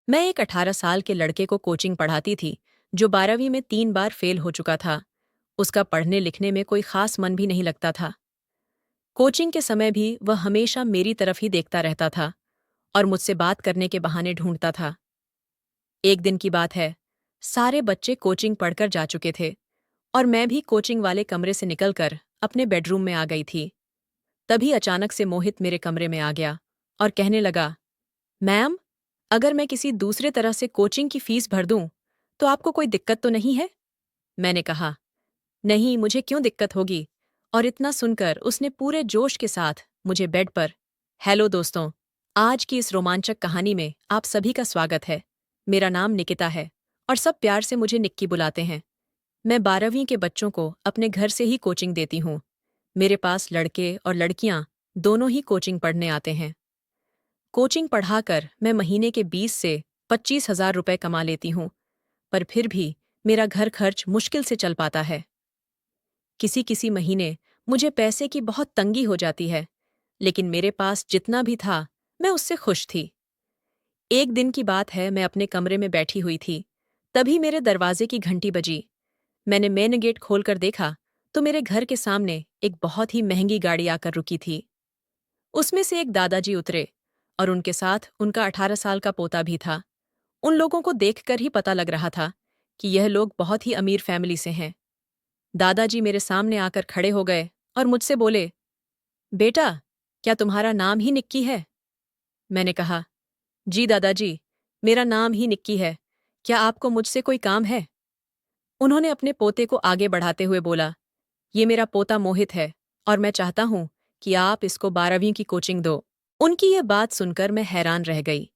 मैं एक 18 साल के लड़के को कोचिंग पढ़ाती थी जो 12वीं में 3 बार फेल हो चुका था। उसका पढ़ने लिखने में कोई खास मन भी नहीं लगता था। कोचिंग के समय भी वह हमेशा मेरी तरफ ही देखता रहता था और मुझसे बात करने के बहाने ढूंढता था। एक दिन की बात है, सारे बच्चे कोचिंग पढ़कर जा चुके थे और मैं भी कोचिंग वाले कमरे से निकलकर अपने बेडरूम में आ गई थी। तभी अचानक से मोहित मेरे कमरे में आ गया और कहने लगा, मैम, अगर मैं किसी दूसरे तरह से कोचिंग की फीस भर दूं, तो आपको कोई दिक्कत तो नहीं है? मैंने कहा, नहीं, मुझे क्यों दिक्कत होगी? और इतना सुनकर उसने पूरे जोश के साथ मुझे बेड पर, हेलो दोस्तों, आज की इस रोमांचक कहानी में आप सभी का स्वागत है। मेरा नाम निकिता है और सब प्यार से मुझे निक्की बुलाते हैं। मैं 12वीं के बच्चों को अपने घर से ही कोचिंग देती हूँ। मेरे पास लड़के और लड़कियां दोनों ही कोचिंग पढ़ने आते हैं। कोचिंग पढ़ाकर मैं महीने के 20 से 25 हज़ार रुपए कमा लेती हूँ, पर फिर भी मेरा घर खर्च मुश्किल से चल पाता है। किसी किसी महीने मुझे पैसे की बहुत तंगी हो जाती है, लेकिन मेरे पास जितना भी था, मैं उससे खुश थी। एक दिन की बात है, मैं अपने कमरे में बैठी हुई थी। तभी मेरे दरवाजे की घंटी बजी। मैंने मेन गेट खोलकर देखा तो मेरे घर के सामने एक बहुत ही महंगी गाड़ी आकर रुकी थी। उसमें से एक दादाजी उतरे और उनके साथ उनका 18 साल का पोता भी था। उन लोगों को देखकर ही पता लग रहा था कि यह लोग बहुत ही अमीर फैमिली से हैं। दादाजी मेरे सामने आकर खड़े हो गए और मुझसे बोले, बेटा, क्या तुम्हारा नाम ही निक्की है? मैंने कहा, जी दादाजी, मेरा नाम ही निक्की है। क्या आपको मुझसे कोई काम है? उन्होंने अपने पोते को आगे बढ़ाते हुए बोला, ये मेरा पोता मोहित है और मैं चाहता हूं कि आप इसको 12वीं की कोचिंग दो। उनकी यह बात सुनकर मैं हैरान रह गई।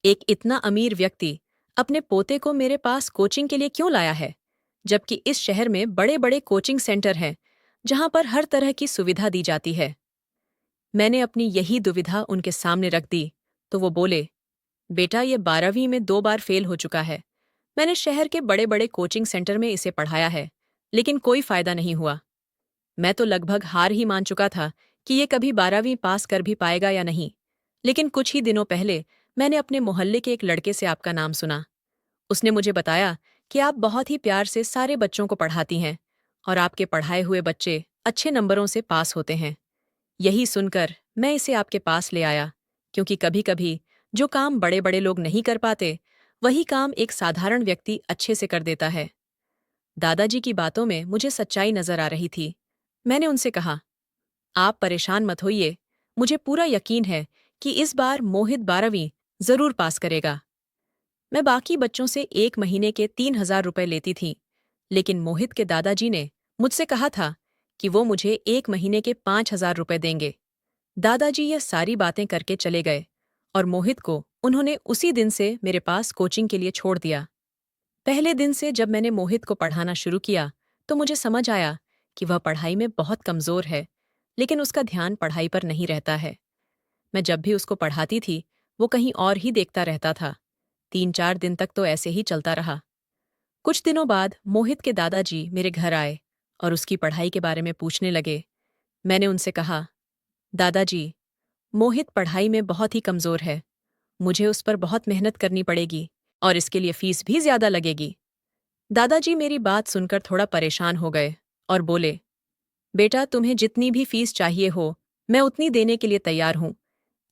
एक इतना अमीर व्यक्ति अपने पोते को मेरे पास कोचिंग के लिए क्यों लाया है, जबकि इस शहर में बड़े बड़े कोचिंग सेंटर हैं जहां पर हर तरह की सुविधा दी जाती है। मैंने अपनी यही दुविधा उनके सामने रख दी तो वो बोले, बेटा, ये 12वीं में 2 बार फेल हो चुका है। मैंने शहर के बड़े बड़े कोचिंग सेंटर में इसे पढ़ाया है, लेकिन कोई फायदा नहीं हुआ। मैं तो लगभग हार ही मान चुका था कि ये कभी 12वीं पास कर भी पाएगा या नहीं। लेकिन कुछ ही दिनों पहले मैंने अपने मोहल्ले के एक लड़के से आपका नाम सुना। उसने मुझे बताया कि आप बहुत ही प्यार से सारे बच्चों को पढ़ाती हैं और आपके पढ़ाए हुए बच्चे अच्छे नंबरों से पास होते हैं। यही सुनकर मैं इसे आपके पास ले आया, क्योंकि कभी कभी जो काम बड़े बड़े लोग नहीं कर पाते, वही काम एक साधारण व्यक्ति अच्छे से कर देता है। दादाजी की बातों में मुझे सच्चाई नजर आ रही थी। मैंने उनसे कहा, आप परेशान मत होइए, मुझे पूरा यकीन है कि इस बार मोहित 12वीं जरूर पास करेगा। मैं बाकी बच्चों से 1 महीने के 3 हज़ार रुपए लेती थी, लेकिन मोहित के दादाजी ने मुझसे कहा था कि वो मुझे 1 महीने के 5 हज़ार रुपए देंगे। दादाजी यह सारी बातें करके चले गए और मोहित को उन्होंने उसी दिन से मेरे पास कोचिंग के लिए छोड़ दिया। पहले दिन से जब मैंने मोहित को पढ़ाना शुरू किया, तो मुझे समझ आया कि वह पढ़ाई में बहुत कमज़ोर है, लेकिन उसका ध्यान पढ़ाई पर नहीं रहता है। मैं जब भी उसको पढ़ाती थी, वो कहीं और ही देखता रहता था। 3-4 दिन तक तो ऐसे ही चलता रहा। कुछ दिनों बाद मोहित के दादाजी मेरे घर आए और उसकी पढ़ाई के बारे में पूछने लगे। मैंने उनसे कहा, दादाजी, मोहित पढ़ाई में बहुत ही कमज़ोर है। मुझे उस पर बहुत मेहनत करनी पड़ेगी और इसके लिए फीस भी ज़्यादा लगेगी। दादाजी मेरी बात सुनकर थोड़ा परेशान हो गए और बोले, बेटा, तुम्हें जितनी भी फीस चाहिए हो, मैं उतनी देने के लिए तैयार हूँ,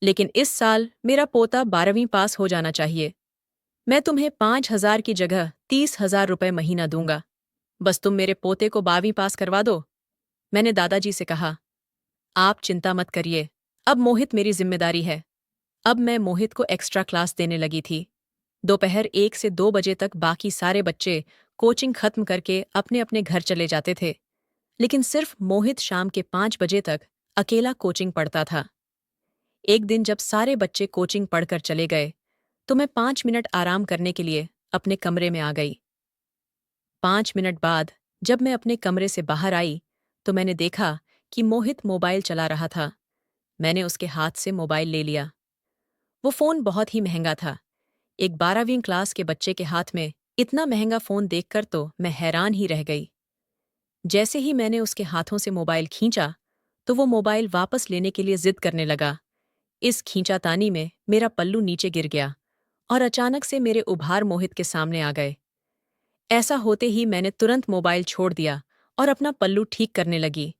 लेकिन इस साल मेरा पोता 12वीं पास हो जाना चाहिए। मैं तुम्हें 5 हज़ार की जगह 30 हज़ार रुपए महीना दूंगा। बस तुम मेरे पोते को 12वीं पास करवा दो। मैंने दादाजी से कहा, आप चिंता मत करिए, अब मोहित मेरी जिम्मेदारी है। अब मैं मोहित को एक्स्ट्रा क्लास देने लगी थी। दोपहर 1 से 2 बजे तक बाकी सारे बच्चे कोचिंग खत्म करके अपने अपने घर चले जाते थे, लेकिन सिर्फ मोहित शाम के 5 बजे तक अकेला कोचिंग पढ़ता था। एक दिन जब सारे बच्चे कोचिंग पढ़कर चले गए, तो मैं 5 मिनट आराम करने के लिए अपने कमरे में आ गई। 5 मिनट बाद जब मैं अपने कमरे से बाहर आई, तो मैंने देखा कि मोहित मोबाइल चला रहा था। मैंने उसके हाथ से मोबाइल ले लिया। वो फ़ोन बहुत ही महंगा था। एक 12वीं क्लास के बच्चे के हाथ में इतना महंगा फ़ोन देखकर तो मैं हैरान ही रह गई। जैसे ही मैंने उसके हाथों से मोबाइल खींचा, तो वो मोबाइल वापस लेने के लिए जिद करने लगा। इस खींचातानी में मेरा पल्लू नीचे गिर गया और अचानक से मेरे उभार मोहित के सामने आ गए। ऐसा होते ही मैंने तुरंत मोबाइल छोड़ दिया और अपना पल्लू ठीक करने लगी।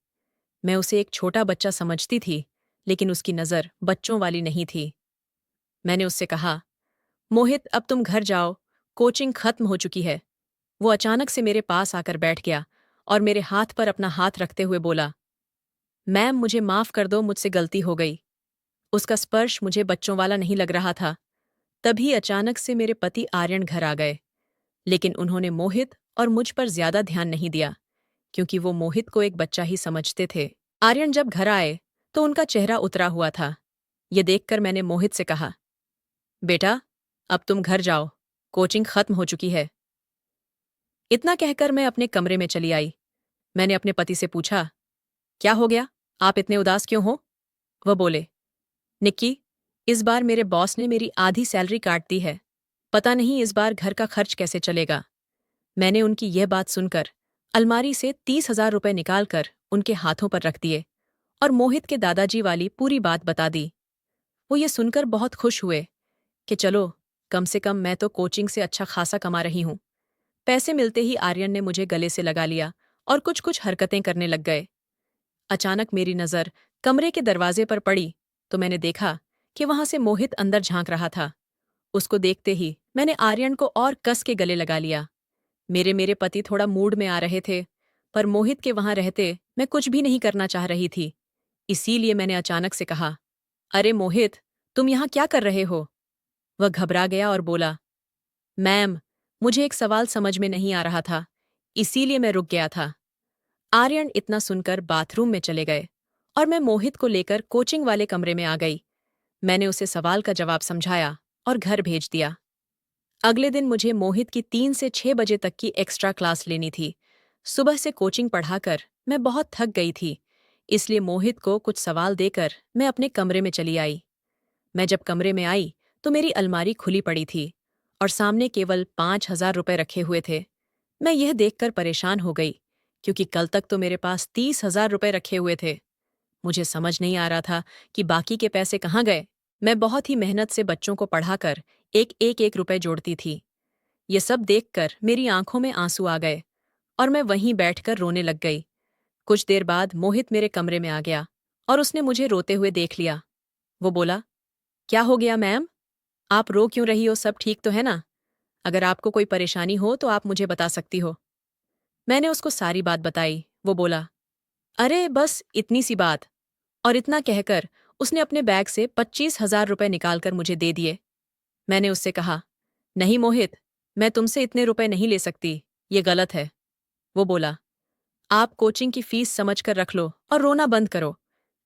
मैं उसे एक छोटा बच्चा समझती थी, लेकिन उसकी नज़र बच्चों वाली नहीं थी। मैंने उससे कहा, मोहित अब तुम घर जाओ, कोचिंग खत्म हो चुकी है। वो अचानक से मेरे पास आकर बैठ गया और मेरे हाथ पर अपना हाथ रखते हुए बोला, मैम मुझे माफ़ कर दो, मुझसे गलती हो गई। उसका स्पर्श मुझे बच्चों वाला नहीं लग रहा था। तभी अचानक से मेरे पति आर्यन घर आ गए, लेकिन उन्होंने मोहित और मुझ पर ज्यादा ध्यान नहीं दिया, क्योंकि वो मोहित को एक बच्चा ही समझते थे। आर्यन जब घर आए तो उनका चेहरा उतरा हुआ था। ये देखकर मैंने मोहित से कहा, बेटा अब तुम घर जाओ, कोचिंग खत्म हो चुकी है। इतना कहकर मैं अपने कमरे में चली आई। मैंने अपने पति से पूछा, क्या हो गया, आप इतने उदास क्यों हो? वह बोले, निक्की, इस बार मेरे बॉस ने मेरी आधी सैलरी काट दी है। पता नहीं इस बार घर का खर्च कैसे चलेगा। मैंने उनकी यह बात सुनकर अलमारी से 30,000 रुपए निकालकर उनके हाथों पर रख दिए और मोहित के दादाजी वाली पूरी बात बता दी। वो ये सुनकर बहुत खुश हुए कि चलो, कम से कम मैं तो कोचिंग से अच्छा खासा कमा रही हूँ। पैसे मिलते ही आर्यन ने मुझे गले से लगा लिया और कुछ कुछ हरकतें करने लग गए। अचानक मेरी नज़र कमरे के दरवाजे पर पड़ी तो मैंने देखा कि वहां से मोहित अंदर झांक रहा था। उसको देखते ही मैंने आर्यन को और कस के गले लगा लिया। मेरे पति थोड़ा मूड में आ रहे थे, पर मोहित के वहां रहते मैं कुछ भी नहीं करना चाह रही थी। इसीलिए मैंने अचानक से कहा, अरे मोहित, तुम यहाँ क्या कर रहे हो? वह घबरा गया और बोला, मैम, मुझे एक सवाल समझ में नहीं आ रहा था, इसीलिए मैं रुक गया था। आर्यन इतना सुनकर बाथरूम में चले गए और मैं मोहित को लेकर कोचिंग वाले कमरे में आ गई। मैंने उसे सवाल का जवाब समझाया और घर भेज दिया। अगले दिन मुझे मोहित की 3 से 6 बजे तक की एक्स्ट्रा क्लास लेनी थी। सुबह से कोचिंग पढ़ाकर मैं बहुत थक गई थी, इसलिए मोहित को कुछ सवाल देकर मैं अपने कमरे में चली आई। मैं जब कमरे में आई तो मेरी अलमारी खुली पड़ी थी और सामने केवल 5,000 रुपए रखे हुए थे। मैं यह देखकर परेशान हो गई, क्योंकि कल तक तो मेरे पास 30,000 रुपए रखे हुए थे। मुझे समझ नहीं आ रहा था कि बाकी के पैसे कहाँ गए। मैं बहुत ही मेहनत से बच्चों को पढ़ाकर एक रुपए जोड़ती थी। ये सब देखकर मेरी आंखों में आंसू आ गए और मैं वहीं बैठकर रोने लग गई। कुछ देर बाद मोहित मेरे कमरे में आ गया और उसने मुझे रोते हुए देख लिया। वो बोला, क्या हो गया मैम? आप रो क्यों रही हो? सब ठीक तो है ना? अगर आपको कोई परेशानी हो तो आप मुझे बता सकती हो। मैंने उसको सारी बात बताई। वो बोला, अरे बस इतनी सी बात। और इतना कहकर उसने अपने बैग से 25,000 रुपए निकालकर मुझे दे दिए। मैंने उससे कहा, नहीं मोहित, मैं तुमसे इतने रुपए नहीं ले सकती, ये गलत है। वो बोला, आप कोचिंग की फीस समझकर रख लो और रोना बंद करो।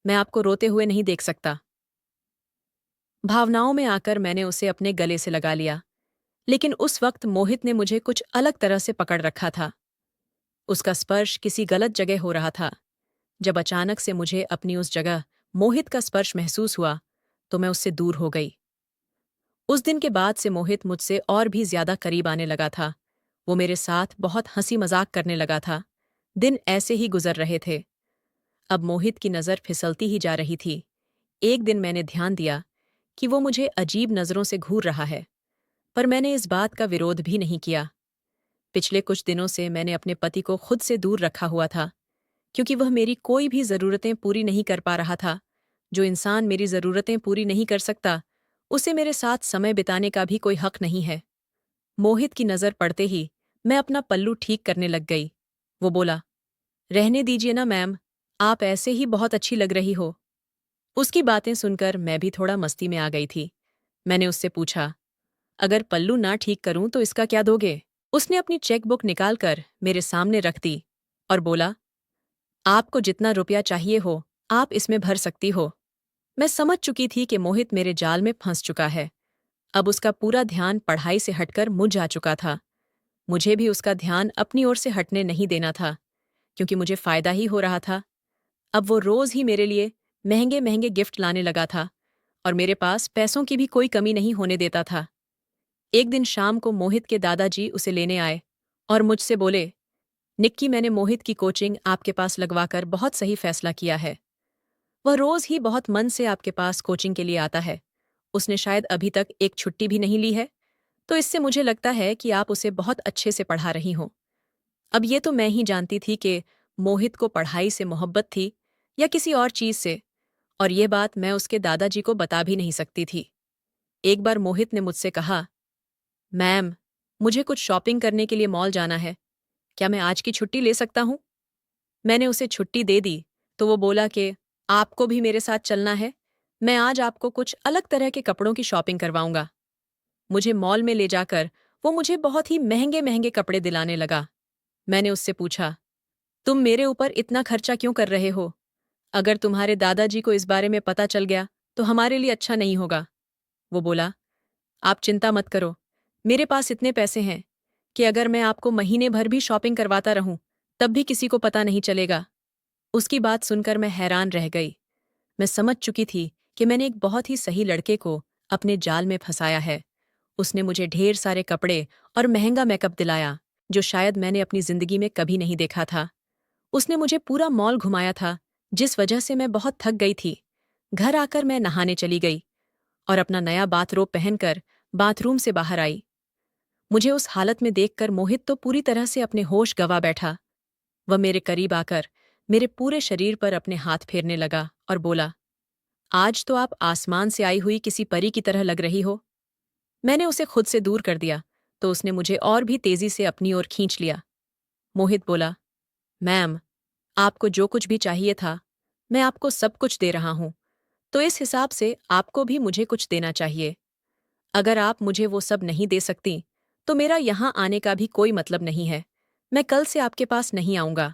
मैं आपको रोते हुए नहीं देख सकता। भावनाओं में आकर मैंने उसे अपने गले से लगा लिया, लेकिन उस वक्त मोहित ने मुझे कुछ अलग तरह से पकड़ रखा था। उसका स्पर्श किसी गलत जगह हो रहा था। जब अचानक से मुझे अपनी उस जगह मोहित का स्पर्श महसूस हुआ, तो मैं उससे दूर हो गई। उस दिन के बाद से मोहित मुझसे और भी ज्यादा करीब आने लगा था। वो मेरे साथ बहुत हंसी मजाक करने लगा था। दिन ऐसे ही गुजर रहे थे। अब मोहित की नज़र फिसलती ही जा रही थी। एक दिन मैंने ध्यान दिया कि वो मुझे अजीब नज़रों से घूर रहा है, पर मैंने इस बात का विरोध भी नहीं किया। पिछले कुछ दिनों से मैंने अपने पति को खुद से दूर रखा हुआ था, क्योंकि वह मेरी कोई भी ज़रूरतें पूरी नहीं कर पा रहा था। जो इंसान मेरी ज़रूरतें पूरी नहीं कर सकता, उसे मेरे साथ समय बिताने का भी कोई हक नहीं है। मोहित की नज़र पड़ते ही मैं अपना पल्लू ठीक करने लग गई। वो बोला, रहने दीजिए ना मैम, आप ऐसे ही बहुत अच्छी लग रही हो। उसकी बातें सुनकर मैं भी थोड़ा मस्ती में आ गई थी। मैंने उससे पूछा, अगर पल्लू ना ठीक करूं तो इसका क्या दोगे? उसने अपनी चेकबुक निकालकर मेरे सामने रख दी और बोला, आपको जितना रुपया चाहिए हो, आप इसमें भर सकती हो। मैं समझ चुकी थी कि मोहित मेरे जाल में फंस चुका है। अब उसका पूरा ध्यान पढ़ाई से हटकर मुझ आ चुका था। मुझे भी उसका ध्यान अपनी ओर से हटने नहीं देना था, क्योंकि मुझे फायदा ही हो रहा था। अब वो रोज ही मेरे लिए महंगे महंगे गिफ्ट लाने लगा था और मेरे पास पैसों की भी कोई कमी नहीं होने देता था। एक दिन शाम को मोहित के दादाजी उसे लेने आए और मुझसे बोले, निक्की, मैंने मोहित की कोचिंग आपके पास लगवाकर बहुत सही फैसला किया है। वह रोज ही बहुत मन से आपके पास कोचिंग के लिए आता है। उसने शायद अभी तक एक छुट्टी भी नहीं ली है। तो इससे मुझे लगता है कि आप उसे बहुत अच्छे से पढ़ा रही हो। अब ये तो मैं ही जानती थी कि मोहित को पढ़ाई से मोहब्बत थी या किसी और चीज से, और ये बात मैं उसके दादाजी को बता भी नहीं सकती थी। एक बार मोहित ने मुझसे कहा, मैम, मुझे कुछ शॉपिंग करने के लिए मॉल जाना है, क्या मैं आज की छुट्टी ले सकता हूँ? मैंने उसे छुट्टी दे दी तो वो बोला कि आपको भी मेरे साथ चलना है, मैं आज आपको कुछ अलग तरह के कपड़ों की शॉपिंग करवाऊंगा। मुझे मॉल में ले जाकर वो मुझे बहुत ही महंगे महंगे कपड़े दिलाने लगा। मैंने उससे पूछा, तुम मेरे ऊपर इतना खर्चा क्यों कर रहे हो? अगर तुम्हारे दादाजी को इस बारे में पता चल गया तो हमारे लिए अच्छा नहीं होगा। वो बोला, आप चिंता मत करो, मेरे पास इतने पैसे हैं कि अगर मैं आपको महीने भर भी शॉपिंग करवाता रहूं तब भी किसी को पता नहीं चलेगा। उसकी बात सुनकर मैं हैरान रह गई। मैं समझ चुकी थी कि मैंने एक बहुत ही सही लड़के को अपने जाल में फंसाया है। उसने मुझे ढेर सारे कपड़े और महंगा मेकअप दिलाया, जो शायद मैंने अपनी जिंदगी में कभी नहीं देखा था। उसने मुझे पूरा मॉल घुमाया था, जिस वजह से मैं बहुत थक गई थी। घर आकर मैं नहाने चली गई और अपना नया बाथरोब पहनकर बाथरूम से बाहर आई। मुझे उस हालत में देखकर मोहित तो पूरी तरह से अपने होश गंवा बैठा। वह मेरे करीब आकर मेरे पूरे शरीर पर अपने हाथ फेरने लगा और बोला, आज तो आप आसमान से आई हुई किसी परी की तरह लग रही हो। मैंने उसे खुद से दूर कर दिया तो उसने मुझे और भी तेजी से अपनी ओर खींच लिया। मोहित बोला, मैम, आपको जो कुछ भी चाहिए था, मैं आपको सब कुछ दे रहा हूं, तो इस हिसाब से आपको भी मुझे कुछ देना चाहिए। अगर आप मुझे वो सब नहीं दे सकती, तो मेरा यहां आने का भी कोई मतलब नहीं है। मैं कल से आपके पास नहीं आऊंगा।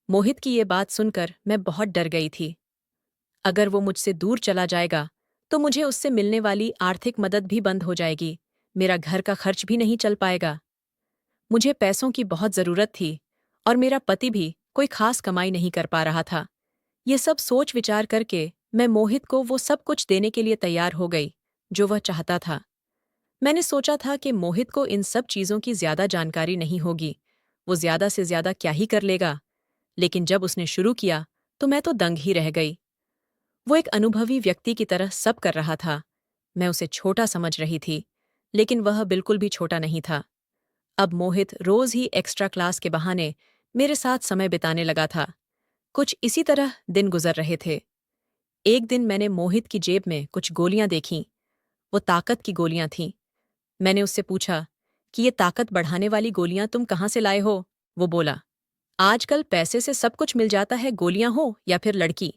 मोहित की ये बात सुनकर मैं बहुत डर गई थी। अगर वो मुझसे दूर चला जाएगा, तो मुझे उससे मिलने वाली आर्थिक मदद भी बंद हो जाएगी, मेरा घर का खर्च भी नहीं चल पाएगा। मुझे पैसों की बहुत जरूरत थी और मेरा पति भी कोई खास कमाई नहीं कर पा रहा था। ये सब सोच विचार करके मैं मोहित को वो सब कुछ देने के लिए तैयार हो गई जो वह चाहता था। मैंने सोचा था कि मोहित को इन सब चीजों की ज्यादा जानकारी नहीं होगी, वो ज्यादा से ज्यादा क्या ही कर लेगा। लेकिन जब उसने शुरू किया तो मैं तो दंग ही रह गई। वो एक अनुभवी व्यक्ति की तरह सब कर रहा था। मैं उसे छोटा समझ रही थी, लेकिन वह बिल्कुल भी छोटा नहीं था। अब मोहित रोज ही एक्स्ट्रा क्लास के बहाने मेरे साथ समय बिताने लगा था। कुछ इसी तरह दिन गुजर रहे थे। एक दिन मैंने मोहित की जेब में कुछ गोलियां देखीं। वो ताकत की गोलियां थीं। मैंने उससे पूछा कि ये ताकत बढ़ाने वाली गोलियां तुम कहाँ से लाए हो? वो बोला, आजकल पैसे से सब कुछ मिल जाता है, गोलियां हो या फिर लड़की।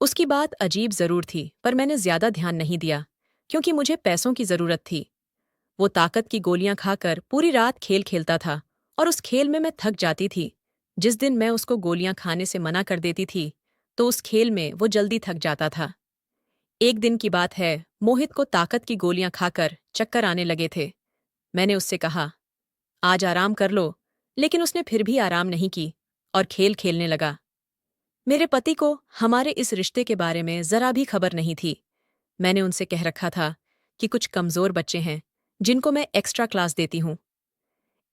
उसकी बात अजीब जरूर थी, पर मैंने ज्यादा ध्यान नहीं दिया, क्योंकि मुझे पैसों की जरूरत थी। वो ताकत की गोलियां खाकर पूरी रात खेल खेलता था और उस खेल में मैं थक जाती थी। जिस दिन मैं उसको गोलियां खाने से मना कर देती थी, तो उस खेल में वो जल्दी थक जाता था। एक दिन की बात है, मोहित को ताकत की गोलियां खाकर चक्कर आने लगे थे। मैंने उससे कहा, आज आराम कर लो, लेकिन उसने फिर भी आराम नहीं की और खेल खेलने लगा। मेरे पति को हमारे इस रिश्ते के बारे में जरा भी खबर नहीं थी। मैंने उनसे कह रखा था कि कुछ कमजोर बच्चे हैं जिनको मैं एक्स्ट्रा क्लास देती हूँ।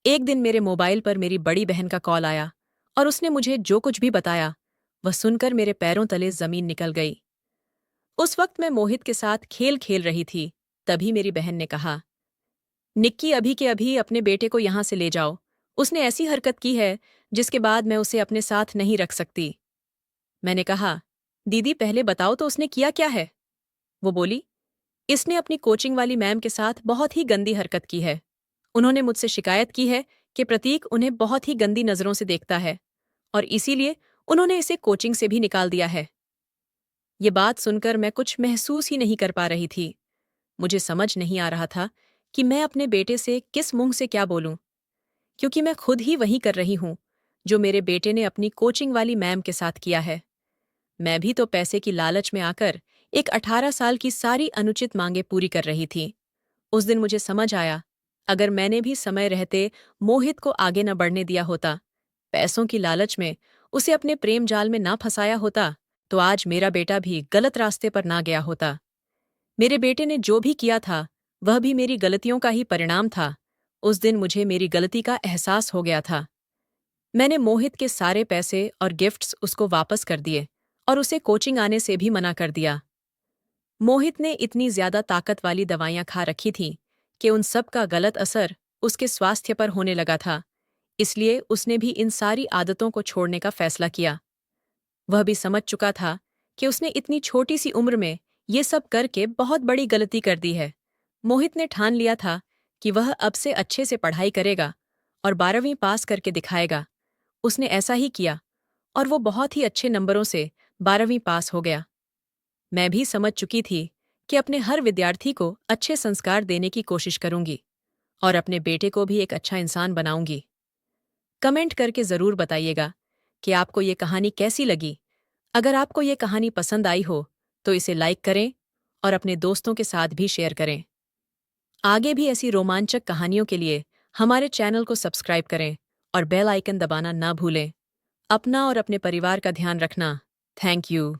एक दिन मेरे मोबाइल पर मेरी बड़ी बहन का कॉल आया और उसने मुझे जो कुछ भी बताया, वह सुनकर मेरे पैरों तले जमीन निकल गई। उस वक्त मैं मोहित के साथ खेल खेल रही थी। तभी मेरी बहन ने कहा, निक्की, अभी के अभी अपने बेटे को यहां से ले जाओ। उसने ऐसी हरकत की है जिसके बाद मैं उसे अपने साथ नहीं रख सकती। मैंने कहा, दीदी पहले बताओ तो उसने किया क्या है? वो बोली, इसने अपनी कोचिंग वाली मैम के साथ बहुत ही गंदी हरकत की है। उन्होंने मुझसे शिकायत की है कि प्रतीक उन्हें बहुत ही गंदी नजरों से देखता है और इसीलिए उन्होंने इसे कोचिंग से भी निकाल दिया है। ये बात सुनकर मैं कुछ महसूस ही नहीं कर पा रही थी। मुझे समझ नहीं आ रहा था कि मैं अपने बेटे से किस मुंह से क्या बोलूं, क्योंकि मैं खुद ही वही कर रही हूं जो मेरे बेटे ने अपनी कोचिंग वाली मैम के साथ किया है। मैं भी तो पैसे की लालच में आकर एक 18 साल की सारी अनुचित मांगें पूरी कर रही थी। उस दिन मुझे समझ आया, अगर मैंने भी समय रहते मोहित को आगे न बढ़ने दिया होता, पैसों की लालच में उसे अपने प्रेम जाल में ना फंसाया होता, तो आज मेरा बेटा भी गलत रास्ते पर ना गया होता। मेरे बेटे ने जो भी किया था, वह भी मेरी गलतियों का ही परिणाम था। उस दिन मुझे मेरी गलती का एहसास हो गया था। मैंने मोहित के सारे पैसे और गिफ्ट्स उसको वापस कर दिए और उसे कोचिंग आने से भी मना कर दिया। मोहित ने इतनी ज्यादा ताकत वाली दवाइयां खा रखी थीं कि उन सब का गलत असर उसके स्वास्थ्य पर होने लगा था, इसलिए उसने भी इन सारी आदतों को छोड़ने का फैसला किया। वह भी समझ चुका था कि उसने इतनी छोटी सी उम्र में ये सब करके बहुत बड़ी गलती कर दी है। मोहित ने ठान लिया था कि वह अब से अच्छे से पढ़ाई करेगा और 12वीं पास करके दिखाएगा। उसने ऐसा ही किया और वो बहुत ही अच्छे नंबरों से 12वीं पास हो गया। मैं भी समझ चुकी थी कि अपने हर विद्यार्थी को अच्छे संस्कार देने की कोशिश करूंगी और अपने बेटे को भी एक अच्छा इंसान बनाऊंगी। कमेंट करके ज़रूर बताइएगा कि आपको ये कहानी कैसी लगी। अगर आपको ये कहानी पसंद आई हो तो इसे लाइक करें और अपने दोस्तों के साथ भी शेयर करें। आगे भी ऐसी रोमांचक कहानियों के लिए हमारे चैनल को सब्सक्राइब करें और बेल आइकन दबाना ना भूलें। अपना और अपने परिवार का ध्यान रखना। Thank you.